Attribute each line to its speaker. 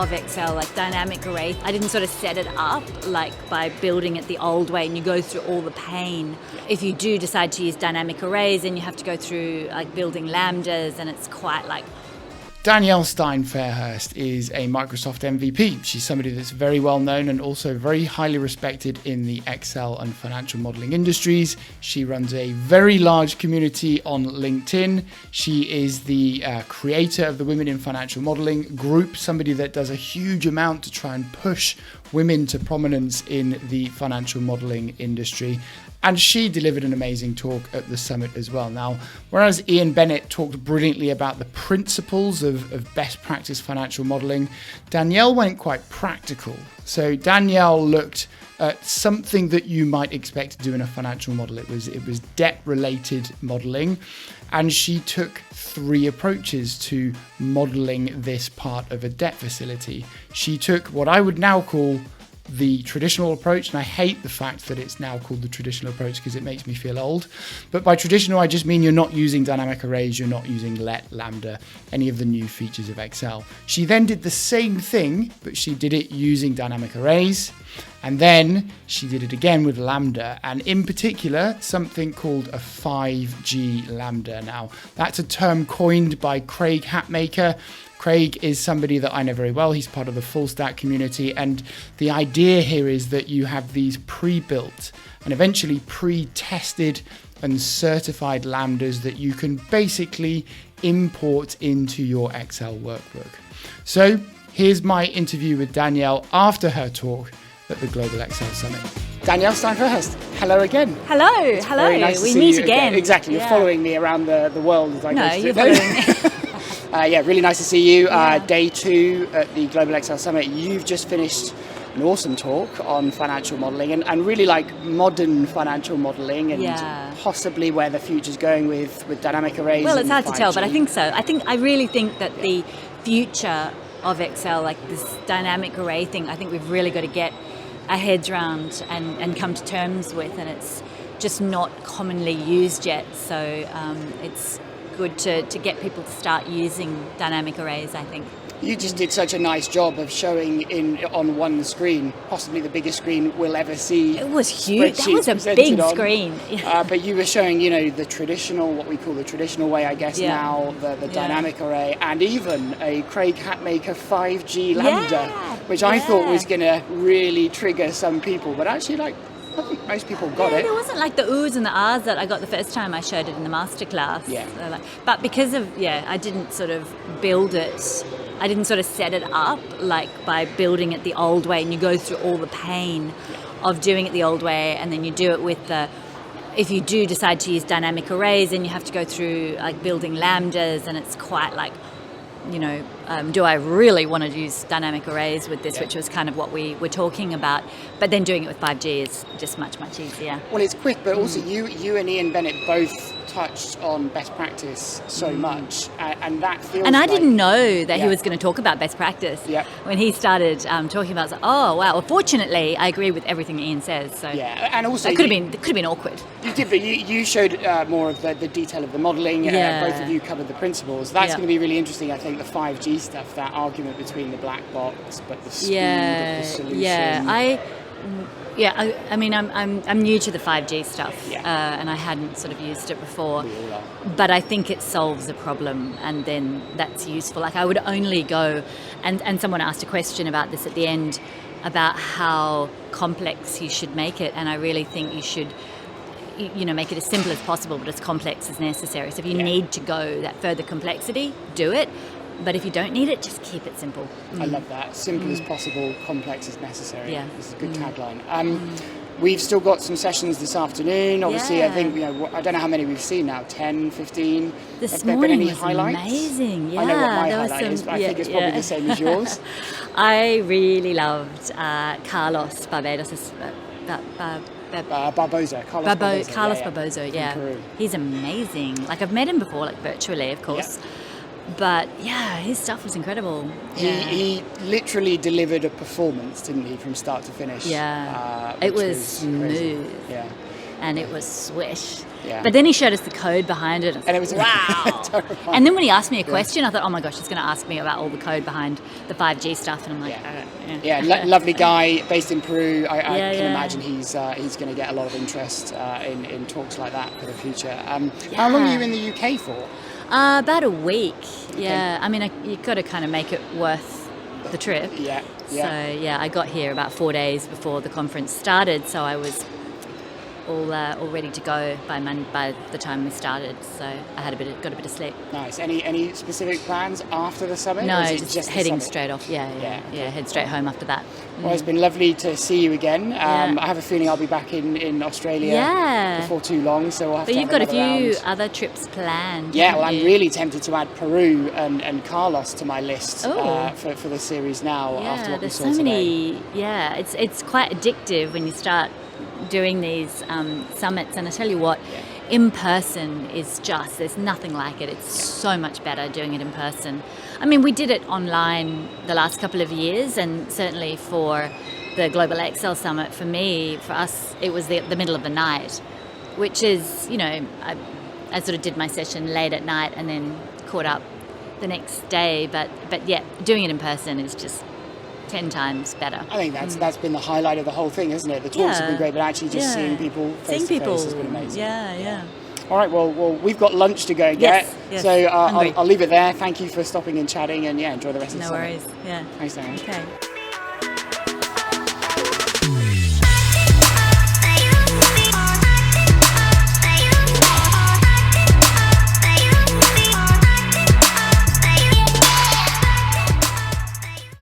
Speaker 1: of Excel, like dynamic array. I didn't sort of set it up like by building it the old way and you go through all the pain. If you do decide to use dynamic arrays, then you have to go through like building lambdas, and it's quite like...
Speaker 2: Danielle Stein Fairhurst is a Microsoft MVP. She's somebody that's very well known and also very highly respected in the Excel and financial modeling industries. She runs a very large community on LinkedIn. She is the creator of the Women in Financial Modeling group, somebody that does a huge amount to try and push women to prominence in the financial modeling industry. And she delivered an amazing talk at the summit as well. Now, whereas Ian Bennett talked brilliantly about the principles of best practice financial modeling, Danielle went quite practical. So Danielle looked at something that you might expect to do in a financial model. It was debt-related modeling, and she took 3 approaches to modeling this part of a debt facility. She took what I would now call the traditional approach, and I hate the fact that it's now called the traditional approach because it makes me feel old. But by traditional, I just mean you're not using dynamic arrays, you're not using let, Lambda, any of the new features of Excel. She then did the same thing, but she did it using dynamic arrays, and then she did it again with Lambda, and in particular, something called a 5G Lambda. Now, that's a term coined by Craig Hatmaker. Craig is somebody that I know very well. He's part of the full stack community. And the idea here is that you have these pre-built and eventually pre-tested and certified Lambdas that you can basically import into your Excel workbook. So here's my interview with Danielle after her talk at the Global Excel Summit. Danielle Stein Fairhurst, hello again.
Speaker 1: Hello.
Speaker 2: Nice
Speaker 1: we meet again.
Speaker 2: Exactly, you're following me around the world as I go through.
Speaker 1: You're following me.
Speaker 2: Really nice to see you. Day 2 at the Global Excel Summit. You've just finished an awesome talk on financial modelling and really like modern financial modelling and possibly where the future's going with dynamic arrays.
Speaker 1: Well, it's hard
Speaker 2: 5G.
Speaker 1: to tell, but I think so. I really think that the future of Excel, like this dynamic array thing, I think we've really got to get our heads around and come to terms with, and it's just not commonly used yet. So it's good to get people to start using dynamic arrays, I think.
Speaker 2: You just did such a nice job of showing on one screen, possibly the biggest screen we'll ever see.
Speaker 1: It was huge. That was a big screen.
Speaker 2: But you were showing, the traditional, what we call the traditional way, I guess now, the dynamic array, and even a Craig Hatmaker 5G Lambda, which I thought was going to really trigger some people. But actually, I think most people got it.
Speaker 1: There wasn't like the oohs and the ahs that I got the first time I showed it in the masterclass. But because of, I didn't sort of build it, I didn't sort of set it up like by building it the old way, and you go through all the pain of doing it the old way, and then you do it with if you do decide to use dynamic arrays, then you have to go through like building lambdas, and it's quite like, do I really want to use dynamic arrays with this, which was kind of what we were talking about. But then doing it with 5G is just much, much easier.
Speaker 2: Well, it's quick, but also you and Ian Bennett both touched on best practice so much, and that feels
Speaker 1: And I didn't know that he was going to talk about best practice. When he started talking about it, I was like, oh, wow. Well, fortunately, I agree with everything Ian says. So
Speaker 2: and also
Speaker 1: it could have been awkward.
Speaker 2: You did, but you showed more of the detail of the modelling. Both of you covered the principles. That's going to be really interesting, I think, the 5G stuff, that argument between the black box, but the speed of the solution. I mean, I'm new to the 5G stuff, and I hadn't sort of used it before. But I think it solves a problem, and then that's useful. Like I would only go, and someone asked a question about this at the end, about how complex you should make it, and I really think you should, make it as simple as possible, but as complex as necessary. So if you need to go that further complexity, do it. But if you don't need it, just keep it simple. I love that. Simple as possible, complex as necessary. This is a good tagline. We've still got some sessions this afternoon. Obviously, I think, I don't know how many we've seen now, 10, 15.
Speaker 1: This morning was
Speaker 2: highlights?
Speaker 1: Amazing.
Speaker 2: I know what my highlight is, but I think it's probably the same as yours.
Speaker 1: I really loved Carlos Barbados.
Speaker 2: Barboza.
Speaker 1: Carlos Barboza, He's amazing. Like I've met him before, like virtually, of course. But his stuff was incredible.
Speaker 2: He literally delivered a performance, didn't he, from start to finish?
Speaker 1: It was smooth.
Speaker 2: Crazy.
Speaker 1: and it was swish.
Speaker 2: Yeah.
Speaker 1: But then he showed us the code behind it.
Speaker 2: And it was
Speaker 1: wow.
Speaker 2: terrifying.
Speaker 1: And then when he asked me a question, I thought, oh my gosh, he's going to ask me about all the code behind the 5G stuff. And I'm like,
Speaker 2: lovely guy based in Peru. I can
Speaker 1: yeah.
Speaker 2: imagine he's going to get a lot of interest in talks like that for the future. How long are you in the UK for?
Speaker 1: About a week. Yeah.
Speaker 2: Okay.
Speaker 1: I mean, you've got to kind of make it worth the trip.
Speaker 2: Yeah.
Speaker 1: So yeah, I got here about 4 days before the conference started, so I was all ready to go by the time we started. So I had got a bit of sleep.
Speaker 2: Nice. Any specific plans after the summit?
Speaker 1: No,
Speaker 2: or is it just
Speaker 1: heading straight off. Yeah, head straight home after that.
Speaker 2: Well, it's been lovely to see you again. I have a feeling I'll be back in Australia before too long, so we'll have
Speaker 1: but
Speaker 2: to
Speaker 1: you've
Speaker 2: have
Speaker 1: got a few
Speaker 2: round.
Speaker 1: other trips planned.
Speaker 2: Yeah, well, I'm really tempted to add Peru and Carlos to my list for the series now. After what we saw
Speaker 1: there's so
Speaker 2: today.
Speaker 1: many. Yeah, it's quite addictive when you start doing these summits, and I tell you what, in person is there's nothing like it. It's so much better doing it in person. I mean, we did it online the last couple of years, and certainly for the Global Excel Summit, for us, it was the middle of the night, which is, I sort of did my session late at night and then caught up the next day, but yeah, doing it in person is just 10 times better.
Speaker 2: I think that's been the highlight of the whole thing, isn't it? The talks have been great, but actually just seeing people face to face has been amazing.
Speaker 1: Yeah.
Speaker 2: All right, well, we've got lunch to go get,
Speaker 1: yes.
Speaker 2: so I'll leave it there. Thank you for stopping and chatting, and enjoy the rest of the summer.
Speaker 1: No worries. Yeah.
Speaker 2: Thanks, Danielle.
Speaker 1: Okay.